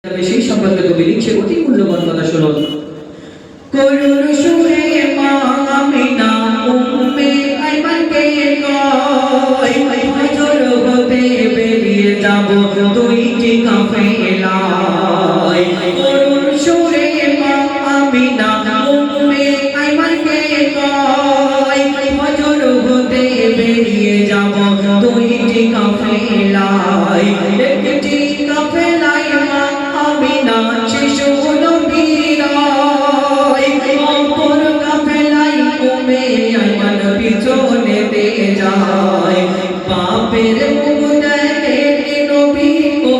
সেই সম্পর্কে কবি লিখছে অতি মূল্যবান কথা শুনুন। করুণ সুরে মা আমিনা উম্মে আইমানকে কয় ফজর হতে বেরিয়ে যাব দুইটি কাফেলায়। করুণ সুরে মা আমিনা উম্মে আইমানকে কয় ফজর হতে বেরিয়ে যাব দুইটি কাফেলায়। একটি কাফেলায় মা আমিনা শিশু নবীরায়, অপর কাফেলায় উম্মে আইমান পিছনেতে যায়। বাপের মুখ দেখে নবী ও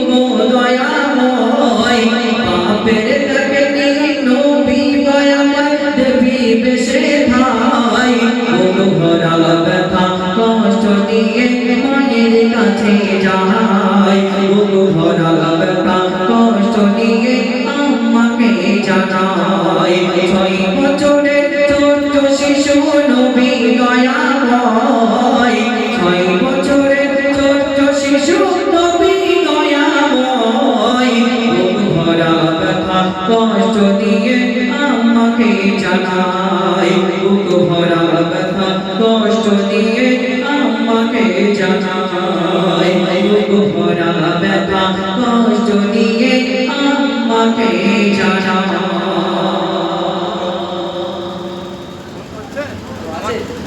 দয়াময়, বাপের দেখে নবী দয়াময় দেবী বেশে ভাই। বুক ভরা ব্যথা কষ্ট নিয়ে মায়ের কাছে যায়, বুক ভরা ব্যথা কষ্ট নিয়ে আম্মাকে জানায়।